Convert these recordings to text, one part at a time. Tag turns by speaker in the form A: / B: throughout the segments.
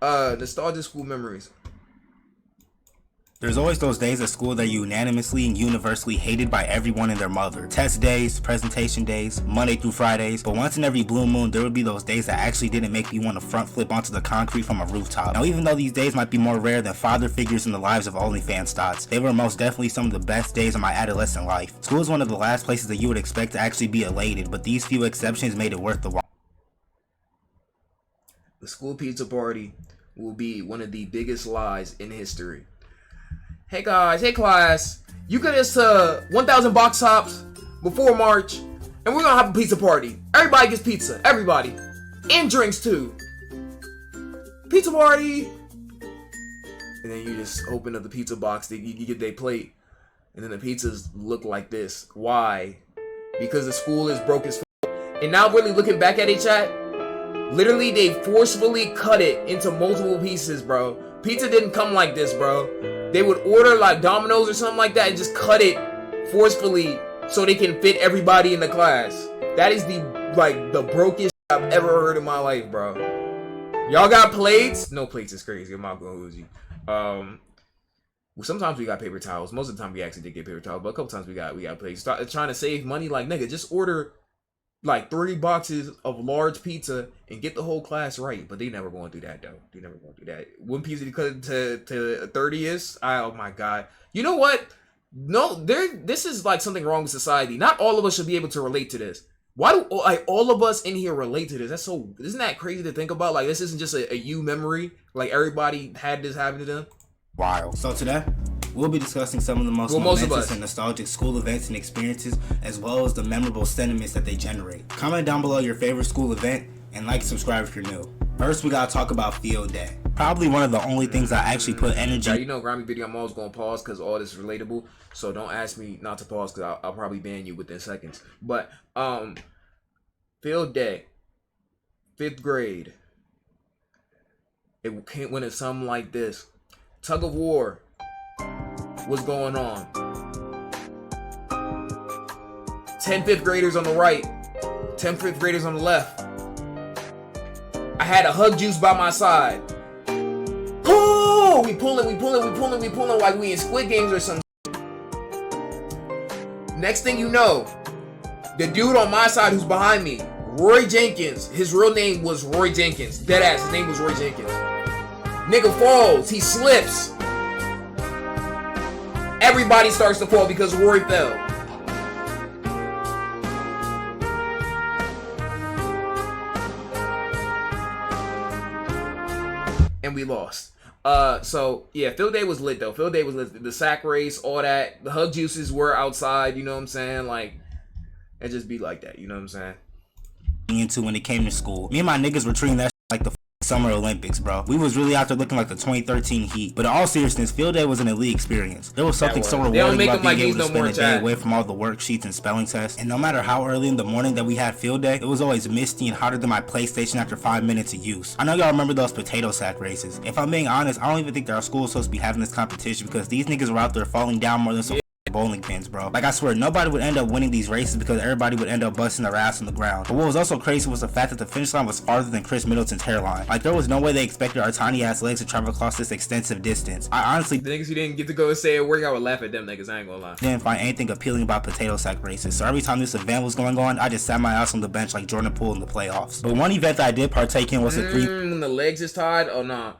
A: Nostalgic school memories.
B: There's always those days at school that are unanimously and universally hated by everyone and their mother. Test days, presentation days, Monday through Fridays, but once in every blue moon there would be those days that actually didn't make me want to front flip onto the concrete from a rooftop. Now even though these days might be more rare than father figures in the lives of OnlyFans thoughts, they were most definitely some of the best days of my adolescent life. School is one of the last places that you would expect to actually be elated, but these few exceptions made it worth the while.
A: The school pizza party will be one of the biggest lies in history. Hey guys, hey class, you get us to 1,000 box tops before March, and we're gonna have a pizza party. Everybody gets pizza, everybody, and drinks too. Pizza party! And then you just open up the pizza box, you get their plate, and then the pizzas look like this. Why? Because the school is broke as fuck. And now really looking back at it, chat, literally they forcefully cut it into multiple pieces, bro. Pizza didn't come like this, bro. They would order like Domino's or something like that and just cut it forcefully so they can fit everybody in the class. That is the brokest I've ever heard in my life, bro. Y'all got plates? No plates is crazy. I'm not gonna lose you. Well, sometimes we got paper towels. Most of the time we actually did get paper towels, but a couple times we got plates. Start trying to save money, like nigga, just order like 30 boxes of large pizza and get the whole class right. But they never going to do that though. They never going to do that. One pizza to 30 is, oh my god. You know what? No, this is like something wrong with society. Not all of us should be able to relate to this. Why do like all of us in here relate to this? Isn't that crazy to think about? Like this isn't just a you memory. Like everybody had this happen to them.
B: Wow. So today, we'll be discussing some of the most momentous and nostalgic school events and experiences, as well as the memorable sentiments that they generate. Comment down below your favorite school event, and like and subscribe if you're new. First, we gotta talk about field day. Probably one of the only things I actually put energy.
A: Yeah, you know, Grammy video, I'm always gonna pause because all this is relatable. So don't ask me not to pause because I'll probably ban you within seconds. But field day, 5th grade. It went in something like this. Tug of war was going on. 10 5th graders on the right, 10 5th graders on the left. I had a hug juice by my side. Oh, we pulling like we in Squid Games or something. Next thing you know, the dude on my side who's behind me, Roy Jenkins, his real name was Roy Jenkins. Deadass, his name was Roy Jenkins. Nigga falls, he slips. Everybody starts to fall because Roy fell. And we lost. So yeah, field day was lit though. Field day was lit. The sack race, all that. The hug juices were outside, you know what I'm saying? Like, it just be like that, you know what I'm saying?
B: Into when it came to school. Me and my niggas were treating that like the Summer Olympics, bro. We was really out there looking like the 2013 Heat. But in all seriousness, field day was an elite experience. There was something so rewarding about being able to spend a day away from all the worksheets and spelling tests. And no matter how early in the morning that we had field day, it was always misty and hotter than my PlayStation after 5 minutes of use. I know y'all remember those potato sack races. If I'm being honest, I don't even think that our school was supposed to be having this competition because these niggas were out there falling down more than some bowling pins, bro. Like, I swear, nobody would end up winning these races because everybody would end up busting their ass on the ground. But what was also crazy was the fact that the finish line was farther than Chris Middleton's hairline. Like, there was no way they expected our tiny ass legs to travel across this extensive distance. I honestly,
A: the niggas who didn't get to go and say a workout would laugh at them niggas, I ain't gonna lie.
B: Didn't find anything appealing about potato sack races. So every time this event was going on, I just sat my ass on the bench like Jordan Poole in the playoffs. But one event that I did partake in was the
A: when the legs is tied, oh nah,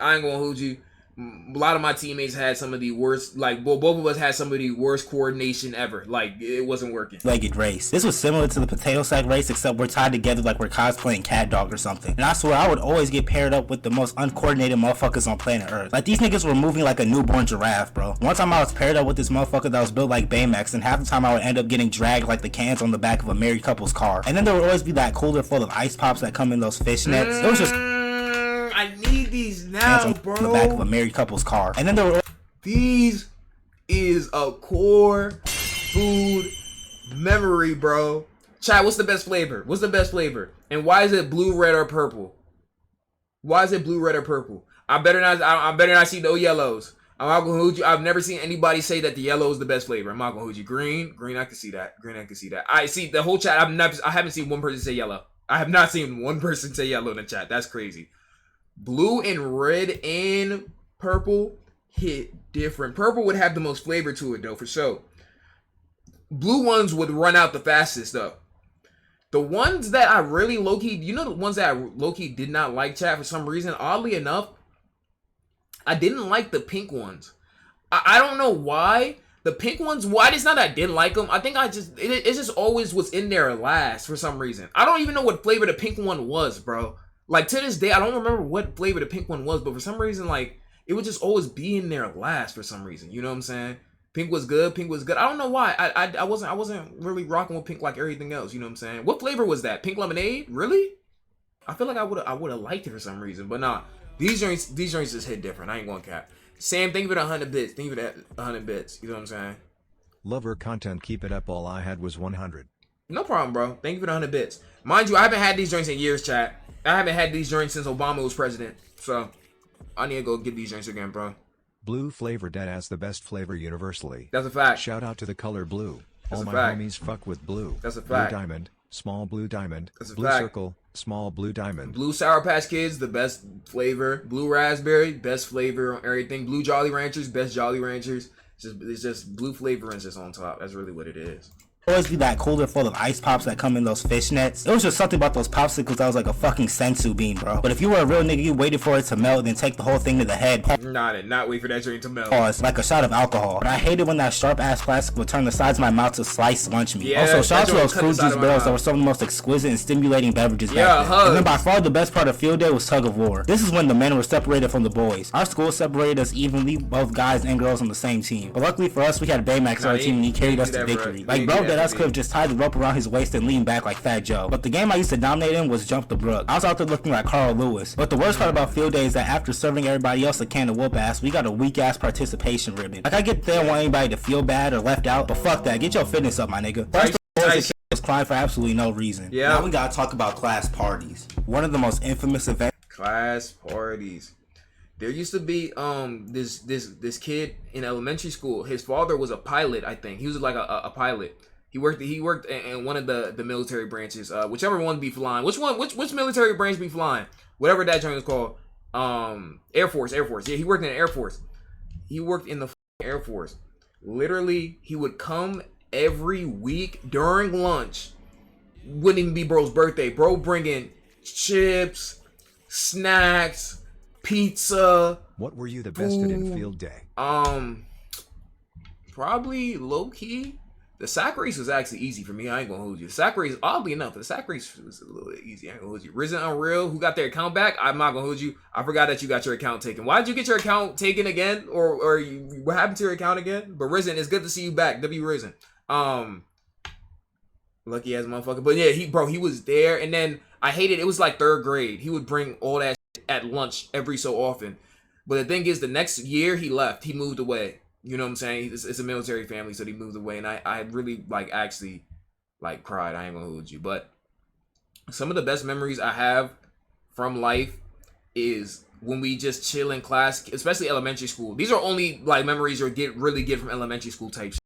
A: I ain't gonna hold you. A lot of my teammates had some of the worst, like, both of us had some of the worst coordination ever. Like, it wasn't working.
B: Legged race. This was similar to the potato sack race, except we're tied together like we're cosplaying Cat Dog or something. And I swear, I would always get paired up with the most uncoordinated motherfuckers on planet Earth. Like, these niggas were moving like a newborn giraffe, bro. One time I was paired up with this motherfucker that was built like Baymax, and half the time I would end up getting dragged like the cans on the back of a married couple's car. And then there would always be that cooler full of ice pops that come in those fishnets. It was just...
A: I need these now, bro.
B: On the back of a married couple's car. And then there were...
A: These is a core food memory, bro. Chat, what's the best flavor? What's the best flavor? And why is it blue, red, or purple? Why is it blue, red, or purple? I better not see no yellows. I'm not gonna hold you. I've never seen anybody say that the yellow is the best flavor. I'm not gonna hold you. Green, I can see that. Green, I can see that. I see the whole chat. I haven't seen one person say yellow. I have not seen one person say yellow in the chat. That's crazy. Blue and red and purple hit different. Purple would have the most flavor to it though, for sure. Blue ones would run out the fastest though. The ones that I really low-key, you know, the ones that I low-key did not like, chat, for some reason, oddly enough, I didn't like the pink ones. I don't know why. The pink ones, why? It's not that I didn't like them. I think it just always was in there last for some reason. I don't even know what flavor the pink one was, bro. Like, to this day, I don't remember what flavor the pink one was, but for some reason, like, it would just always be in there last for some reason. You know what I'm saying? Pink was good. Pink was good. I don't know why. I wasn't really rocking with pink like everything else. You know what I'm saying? What flavor was that? Pink lemonade? Really? I feel like I would have liked it for some reason, but nah. These joints just hit different. I ain't going to cap. Sam, thank you for the 100 bits. Thank you for that 100 bits. You know what I'm saying?
C: Lover content, keep it up. All I had was 100.
A: No problem, bro. Thank you for the 100 bits. Mind you, I haven't had these joints in years, chat. I haven't had these joints since Obama was president. So, I need to go get these joints again, bro.
C: Blue flavor dead as the best flavor universally.
A: That's a fact.
C: Shout out to the color blue.
A: That's
C: all
A: a
C: my
A: fact.
C: homies fuck with blue.
A: That's a fact.
C: Blue diamond, small blue diamond,
A: That's a
C: blue
A: fact.
C: circle, small blue diamond.
A: Blue Sour Patch Kids, the best flavor. Blue Raspberry, best flavor on everything. Blue Jolly Ranchers, best Jolly Ranchers. It's just blue flavor and just on top. That's really what it is.
B: Always be that cooler full of ice pops that come in those fishnets. It was just something about those popsicles that was like a fucking sensu bean, bro. But if you were a real nigga, you waited for it to melt, then take the whole thing to the head.
A: Not wait for that drink to melt.
B: Pause, like a shot of alcohol. But I hated when that sharp ass plastic would turn the sides of my mouth to slice lunch meat.
A: Yeah,
B: also, shout out to those
A: cut
B: fruit
A: the side
B: juice
A: of my
B: barrels that
A: mouth.
B: were some of the most exquisite and stimulating beverages
A: Yeah,
B: back then.
A: hugs.
B: And then by far the best part of field day was tug of war. This is when the men were separated from the boys. Our school separated us evenly, both guys and girls on the same team. But luckily for us, we had Baymax on our team and he carried us to victory. Like, bro, that us could have just tied the rope around his waist and leaned back like Fat Joe. But the game I used to dominate in was Jump the Brook. I was out there looking like Carl Lewis. But the worst part about field day is that after serving everybody else a can of whoop ass, we got a weak ass participation ribbon. Like, I get there, want anybody to feel bad or left out, but fuck that. Get your fitness up, my nigga. First, was crying for absolutely no reason.
A: Yeah.
B: Now we gotta talk about class parties. One of the most infamous events.
A: Class parties. There used to be this kid in elementary school. His father was a pilot, I think. He was like a pilot. He worked in one of the military branches. Whichever one be flying. Which military branch be flying? Whatever that joint is called. Air Force. Yeah, he worked in the Air Force. He worked in the Air Force. Literally, he would come every week during lunch. Wouldn't even be bro's birthday. Bro bringing chips, snacks, pizza.
C: What were you the best at in field day?
A: Probably low key. The sack race was actually easy for me. I ain't gonna hold you. The sack race, oddly enough, the sack race was a little bit easy. I ain't gonna hold you. Risen Unreal, who got their account back? I'm not gonna hold you. I forgot that you got your account taken. Why did you get your account taken again? Or what happened to your account again? But Risen, it's good to see you back. W Risen. Lucky ass motherfucker. But yeah, he was there. And then I hated it was like 3rd grade. He would bring all that shit at lunch every so often. But the thing is, the next year he left. He moved away. You know what I'm saying? It's a military family, so he moved away, and I really actually cried. I ain't gonna hold you, but some of the best memories I have from life is when we just chill in class, especially elementary school. These are only memories you really get from elementary school type shit.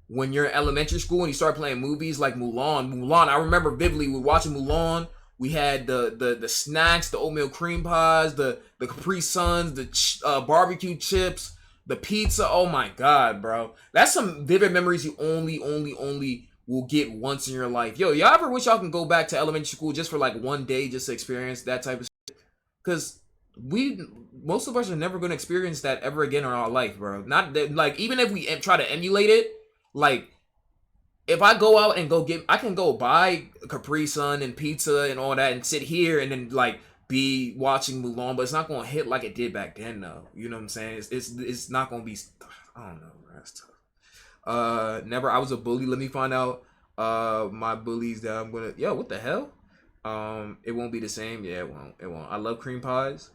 A: When you're in elementary school and you start playing movies like Mulan. I remember vividly we were watching Mulan. We had the snacks, the oatmeal cream pies, the Capri Suns, the barbecue chips. The pizza, oh my god, bro. That's some vivid memories you only will get once in your life. Yo, y'all ever wish y'all can go back to elementary school just for one day just to experience that type of shit? Because most of us are never going to experience that ever again in our life, bro. Not that, even if we try to emulate it, if I go out and I can go buy Capri Sun and pizza and all that and sit here and then be watching Mulan, but it's not gonna hit like it did back then, though. You know what I'm saying? It's not gonna be. I don't know, bro. That's tough. Never. I was a bully. Let me find out. My bullies that I'm gonna. Yo, what the hell? It won't be the same. Yeah, it won't. It won't. I love cream pies.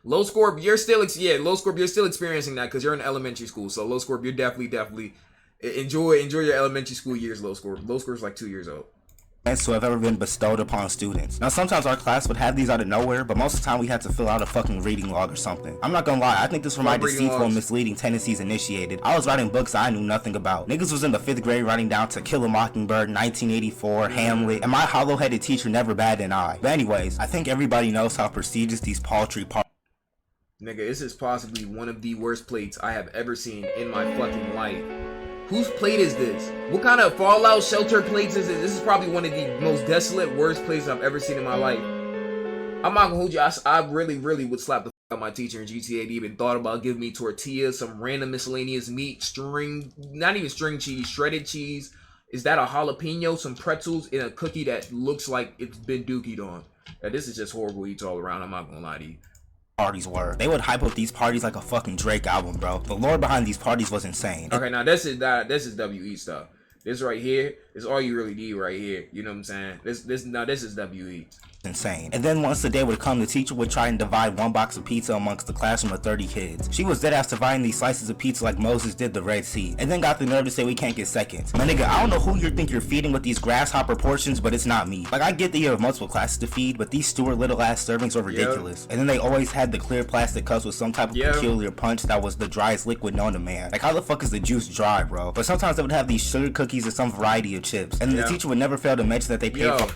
A: Low Scorp, you're still experiencing that because you're in elementary school. So Low Scorp, you're definitely enjoy your elementary school years. Low Scorp is 2 years old.
B: to have ever been bestowed upon students. Now sometimes our class would have these out of nowhere, but most of the time we had to fill out a fucking reading log or something. I'm not gonna lie, I think this is where my deceitful and misleading tendencies initiated. I was writing books I knew nothing about. Niggas was in the 5th grade writing down To Kill a Mockingbird, 1984, Hamlet, and my hollow-headed teacher never batted an eye. But anyways, I think everybody knows how prestigious these paltry
A: Nigga, this is possibly one of the worst plates I have ever seen in my fucking life. Whose plate is this? What kind of Fallout Shelter plates is it? This is probably one of the most desolate, worst plates I've ever seen in my life. I'm not gonna hold you. I really would slap the fuck out my teacher in GTA. They even thought about giving me tortillas, some random miscellaneous meat, not even string cheese, shredded cheese. Is that a jalapeno, some pretzels, and a cookie that looks like it's been dookied on? Now, this is just horrible eats all around. I'm not gonna lie to you.
B: Parties were. They would hype up these parties like a fucking Drake album, bro. The lore behind these parties was insane.
A: Okay, now this is WE stuff. This right here is all you really need right here. You know what I'm saying? This is WE.
B: Insane. And then once the day would come, the teacher would try and divide one box of pizza amongst the classroom of 30 kids. She was dead ass dividing these slices of pizza like Moses did the Red Sea, and then got the nerve to say we can't get seconds. My nigga, I don't know who you think you're feeding with these grasshopper portions, but it's not me. Like, I get that you have multiple classes to feed, but these Stuart little ass servings are ridiculous. Yep. And then they always had the clear plastic cups with some type of peculiar punch that was the driest liquid known to man. Like, how the fuck is the juice dry, bro? But sometimes they would have these sugar cookies or some variety of chips, and the teacher would never fail to mention that they paid for.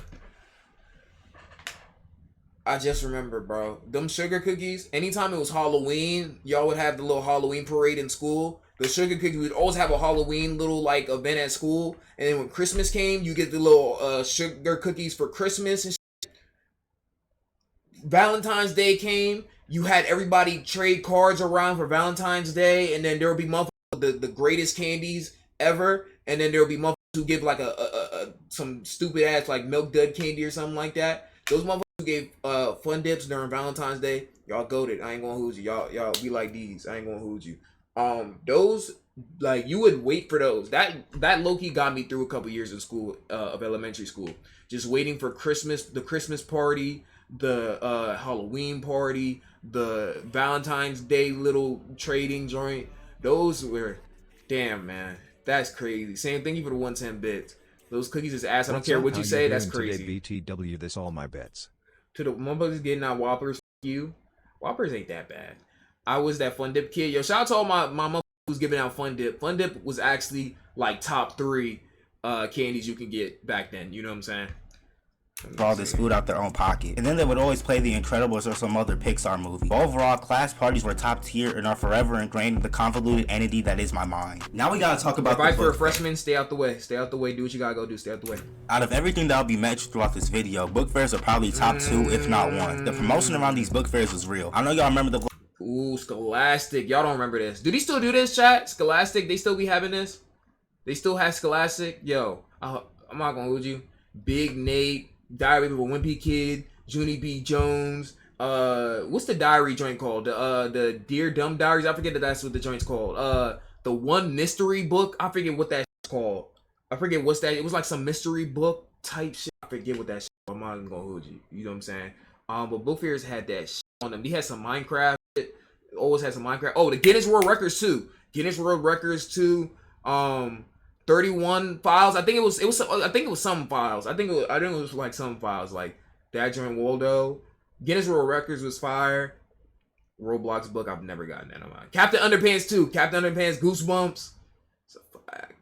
A: I just remember, bro, them sugar cookies, anytime it was Halloween, y'all would have the little Halloween parade in school. The sugar cookies would always have a Halloween little, like, event at school. And then when Christmas came, you get the little sugar cookies for Christmas and shit. Valentine's Day came, you had everybody trade cards around for Valentine's Day. And then there would be motherfuckers with the greatest candies ever. And then there would be motherfuckers who give, like, some stupid-ass, like, milk dud candy or something like that. Those motherfuckers who gave fun dips during Valentine's Day, y'all goated. I ain't gonna hoot you. Y'all be like these. I ain't gonna hoot you. Those, like, you would wait for those. That low-key got me through a couple years of school, of elementary school. Just waiting for Christmas, the Christmas party, the Halloween party, the Valentine's Day little trading joint. Those were, damn, man, that's crazy. Same thing for the 110 bits. Those cookies is ass. I don't care what you say. That's crazy.
C: BTW this all my bets.
A: To the motherfuckers getting out Whoppers, you. Whoppers ain't that bad. I was that Fun Dip kid. Yo, shout out to all my motherfuckers who's giving out Fun Dip. Fun Dip was actually like top 3 candies you can get back then. You know what I'm saying?
B: All this food out their own pocket. And then they would always play The Incredibles or some other Pixar movie. But overall, class parties were top tier and are forever ingrained in the convoluted entity that is my mind. Now we gotta talk about
A: the for a freshman, stay out the way. Stay out the way. Do what you gotta go do. Stay out the way.
B: Out of everything that'll be mentioned throughout this video, book fairs are probably top 2, if not 1. The promotion around these book fairs was real. I know y'all remember the...
A: Ooh, Scholastic. Y'all don't remember this. Do they still do this, chat? Scholastic, they still be having this? They still have Scholastic? Yo, I'm not gonna hold you. Big Nate, Diary of a Wimpy Kid, Junie B. Jones. What's the diary joint called? The Dear Dumb Diaries. I forget that's what the joint's called. The one mystery book. I forget what that shit's called. I forget what's that. It was like some mystery book type shit. I forget what that shit. I'm not even gonna hold you. You know what I'm saying? But book fairs had that shit on them. They had some Minecraft. Always had some Minecraft. Oh, the Guinness World Records too. Guinness World Records too. 31 files. I think it was some files. I think it was like some files like that joint Waldo. Guinness World Records was fire. Roblox book, I've never gotten that on mine. Captain Underpants too. Captain Underpants Goosebumps. So,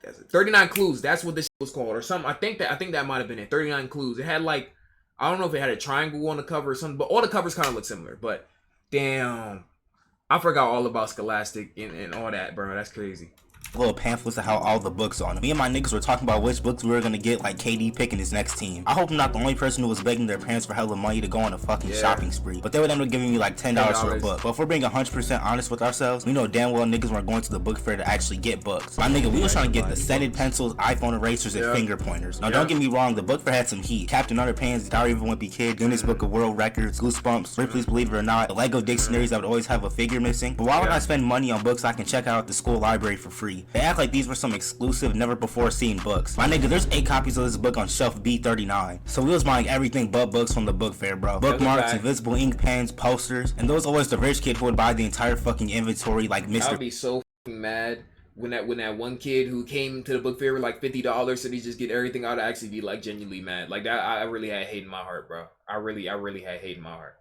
A: that's it. 39 Clues. That's what this was called or something. I think that might have been it. 39 Clues. It had like, I don't know if it had a triangle on the cover or something, but all the covers kind of look similar. But damn, I forgot all about Scholastic and all that, bro. That's crazy.
B: Little pamphlets of how all the books on them. Me and my niggas were talking about which books we were gonna get, like KD picking his next team. I hope I'm not the only person who was begging their parents for hella money to go on a fucking shopping spree, but they would end up giving me like $10 for a book. But if we're being 100% honest with ourselves, we know damn well niggas weren't going to the book fair to actually get books. My nigga, we was trying to get the scented pencils, iPhone erasers, and finger pointers. Now don't get me wrong, the book fair had some heat. Captain Underpants, Diary of a Wimpy Kid, Guinness Book of World Records, Goosebumps, Ripley's Believe It or Not, the Lego dictionaries that would always have a figure missing. But why would I spend money on books I can check out at the school library for free? They act like these were some exclusive, never before seen books. My nigga, there's 8 copies of this book on shelf B39. So we was buying everything but books from the book fair, bro. Bookmarks, invisible ink pens, posters, and those always the rich kid who would buy the entire fucking inventory like Mr.
A: I'd be so fucking mad when that one kid who came to the book fair with like $50 so he just get everything out, to actually be like genuinely mad. Like that, I really had hate in my heart, bro. I really had hate in my heart.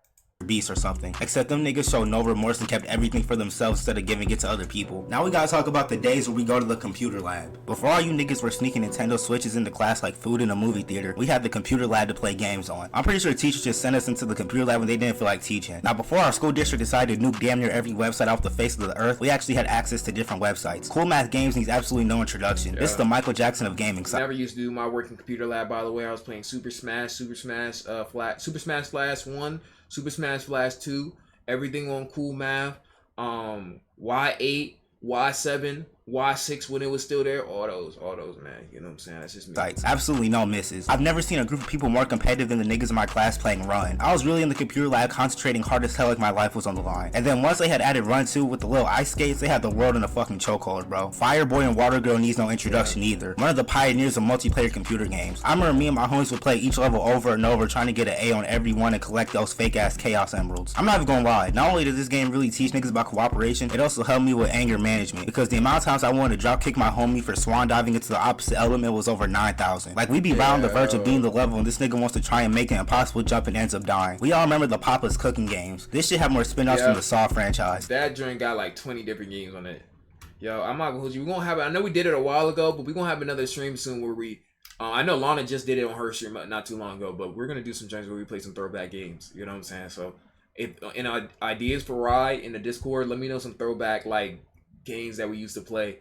B: Beast or something. Except them niggas showed no remorse and kept everything for themselves instead of giving it to other people. Now we gotta talk about the days where we go to the computer lab. Before all you niggas were sneaking Nintendo Switches into class like food in a movie theater, we had the computer lab to play games on. I'm pretty sure teachers just sent us into the computer lab when they didn't feel like teaching. Now before our school district decided to nuke damn near every website off the face of the earth, we actually had access to different websites. Cool Math Games needs absolutely no introduction. This is the Michael Jackson of gaming.
A: I never used to do my work in computer lab, by the way. I was playing Super Smash Flash 1, Super Smash Flash 2, everything on Cool Math, Y8, Y7, Y6 when it was still there, all those, man. You know what I'm saying? That's just me.
B: Sites. Absolutely no misses. I've never seen a group of people more competitive than the niggas in my class playing Run. I was really in the computer lab concentrating hard as hell like my life was on the line. And then once they had added Run 2 with the little ice skates, they had the world in a fucking chokehold, bro. Fireboy and Water Girl needs no introduction either. One of the pioneers of multiplayer computer games. I remember me and my homies would play each level over and over trying to get an A on every one and collect those fake ass Chaos Emeralds. I'm not even gonna lie, not only does this game really teach niggas about cooperation, it also helped me with anger management, because the amount of times I wanted to drop kick my homie for swan diving into the opposite element was over 9,000. Like, we be right on the verge of being the level and this nigga wants to try and make an impossible jump and ends up dying. We all remember the Papa's cooking games. This shit have more spin-offs than the Saw franchise.
A: That joint got like 20 different games on it. Yo, I'm not gonna hold you. We're gonna have, I know we did it a while ago, but we're gonna have another stream soon where we, I know Lana just did it on her stream not too long ago, but we're gonna do some streams where we play some throwback games. You know what I'm saying? So, if ideas for Rye in the Discord, let me know some throwback like games that we used to play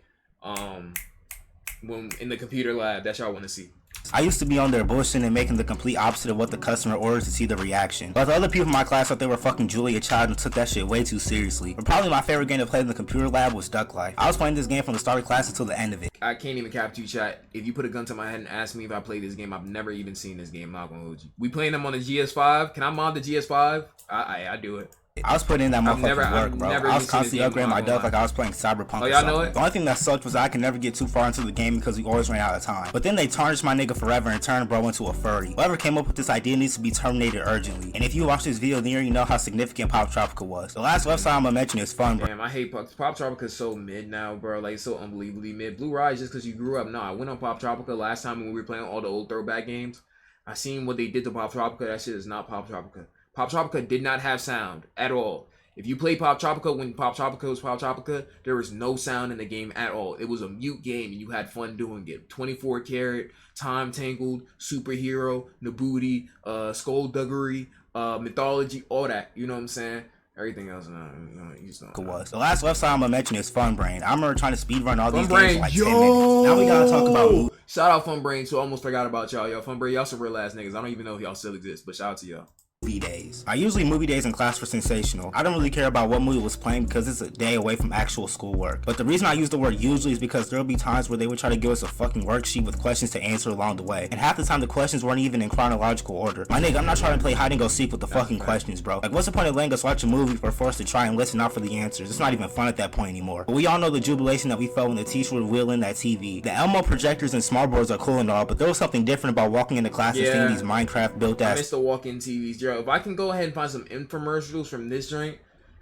A: when in the computer lab that y'all want to see.
B: I used to be on there bullshitting and making the complete opposite of what the customer orders to see the reaction. But the other people in my class thought they were fucking Julia Child and took that shit way too seriously. But probably my favorite game to play in the computer lab was Duck Life. I was playing this game from the start of class until the end of it.
A: I can't even cap to you, chat. If you put a gun to my head and ask me if I played this game, I've never even seen this game. I'm not gonna hold you. We playing them on the GS5. Can I mod the GS5? I do it.
B: I was putting in that motherfucking work, bro. I was constantly upgrading my duck like I was playing Cyberpunk or something.
A: Know it?
B: The only thing that sucked was that I could never get too far into the game because we always ran out of time. But then they tarnished my nigga forever and turned bro into a furry. Whoever came up with this idea needs to be terminated urgently. And if you watch this video, then you already know how significant Pop Tropica was. The last website I'm gonna mention is Fun, bro.
A: Damn, I hate Pop Tropica. Is so mid now, bro. Like, it's so unbelievably mid. Blue Rise just because you grew up. No, I went on Pop Tropica last time when we were playing all the old throwback games. I seen what they did to Pop Tropica. That shit is not Pop Tropica. Pop Tropica did not have sound at all. If you play Pop Tropica when Pop Tropica was Pop Tropica, there was no sound in the game at all. It was a mute game and you had fun doing it. 24 Karat, Time Tangled, Superhero, Nabooti, Skullduggery, Mythology, all that. You know what I'm saying? Everything else, you just don't.
B: Was. The last website I'm gonna mention is Funbrain. I remember trying to speedrun all these games for like 10 minutes. Now we gotta talk about
A: shout out Funbrain, so I almost forgot about y'all. Yo, Funbrain, y'all some real ass niggas. I don't even know if y'all still exist, but shout out to y'all.
B: Movie days. Usually movie days in class were sensational. I don't really care about what movie was playing because it's a day away from actual schoolwork. But the reason I use the word usually is because there'll be times where they would try to give us a fucking worksheet with questions to answer along the way. And half the time the questions weren't even in chronological order. My nigga, I'm not trying to play hide and go seek with the fucking questions, bro. Like, what's the point of letting us watch a movie if we're forced to try and listen out for the answers? It's not even fun at that point anymore. But we all know the jubilation that we felt when the teacher would wheel in that TV. The Elmo projectors and smartboards are cool and all, but there was something different about walking into class and seeing these Minecraft built ass.
A: I miss the walk-in TVs, yo. If I can go ahead and find some infomercials from this drink.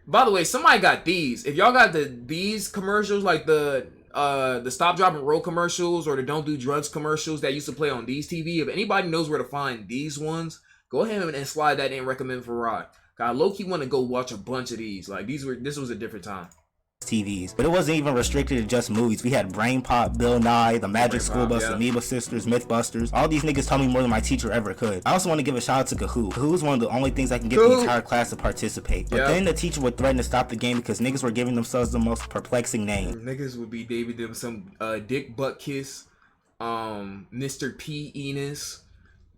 A: By the way, somebody got these. If y'all got these commercials, like the Stop, Drop, and Roll commercials or the Don't Do Drugs commercials that used to play on these TV, if anybody knows where to find these ones, go ahead and slide that in. Recommend for Rod. I low-key want to go watch a bunch of these. Like, this was a different time.
B: TVs, but it wasn't even restricted to just movies. We had Brain Pop, Bill Nye, The Magic School Bus, Amoeba Sisters, Mythbusters. All these niggas tell me more than my teacher ever could. I also want to give a shout out to Kahoot. Kahoot is one of the only things that can get the entire class to participate. But then the teacher would threaten to stop the game because niggas were giving themselves the most perplexing name.
A: Niggas would be David them some Dick Butt Kiss, Mr. P Enos,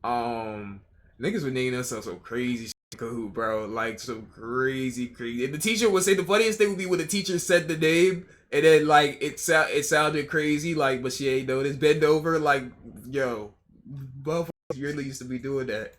A: niggas would name themselves some crazy shit. Kahoot, bro, like some crazy. And the teacher would say the funniest thing would be when the teacher said the name and then like it sounded crazy, like, but she ain't noticed. Bend over, like, yo, motherfuckers really used to be doing that.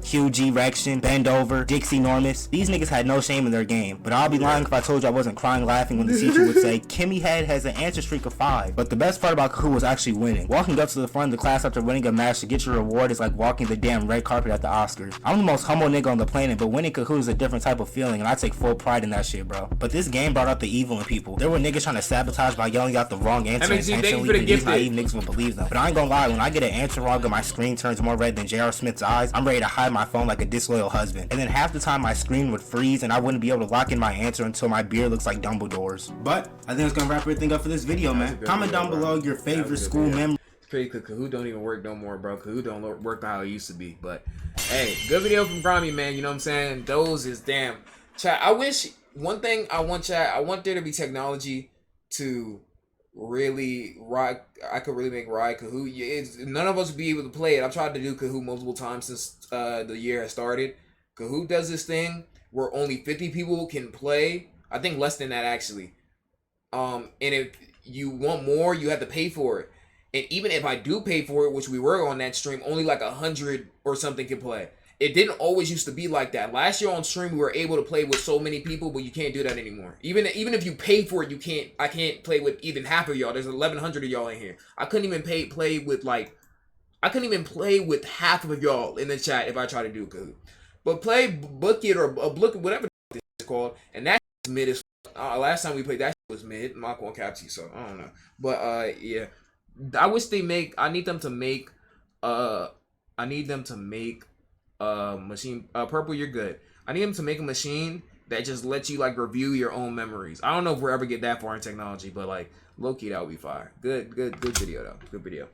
B: Huge Erection, Bend Over, Dixie Normus. These niggas had no shame in their game. But I'll be lying if I told you I wasn't crying laughing when the teacher would say, Kimmy Head has an answer streak of 5. But the best part about Kahoot was actually winning. Walking up to the front of the class after winning a match to get your reward is like walking the damn red carpet at the Oscars. I'm the most humble nigga on the planet, but winning Kahoot is a different type of feeling, and I take full pride in that shit, bro. But this game brought out the evil in people. There were niggas trying to sabotage by yelling out the wrong answer intentionally, and these naive niggas would believe them. But I ain't gonna lie, when I get an answer wrong and my screen turns more red than J.R. Smith's eyes, I'm ready to hide my phone like a disloyal husband. And then half the time my screen would freeze and I wouldn't be able to lock in my answer until my beard looks like Dumbledore's. But I think it's gonna wrap everything up for this video, man. Comment down below your favorite school memory.
A: It's crazy because Kahoot don't even work no more, bro. Kahoot don't work how it used to be. But hey, good video from Grimy, man. You know what I'm saying? Those is damn. Chat, I wish one thing I want there to be technology to really ride. I could really make ride Kahoot. None of us would be able to play it. I've tried to do Kahoot multiple times since the year has started. Kahoot does this thing where only 50 people can play. I think less than that actually. And if you want more, you have to pay for it. And even if I do pay for it, which we were on that stream, only like 100 or something can play. It didn't always used to be like that. Last year on stream, we were able to play with so many people, but you can't do that anymore. Even if you pay for it, you can't. I can't play with even half of y'all. There's 1,100 of y'all in here. I couldn't even play with half of y'all in the chat if I try to do Kahoot. But play Book It or Book It, whatever it's called, and that mid is. Last time we played that was mid. I'm not gonna cap you, so I don't know. But yeah, I wish they make. I need them to make. Machine Purple, you're good. I need them to make a machine that just lets you like review your own memories. I don't know if we'll ever get that far in technology, but like low-key that would be fire. Good video though. Good video.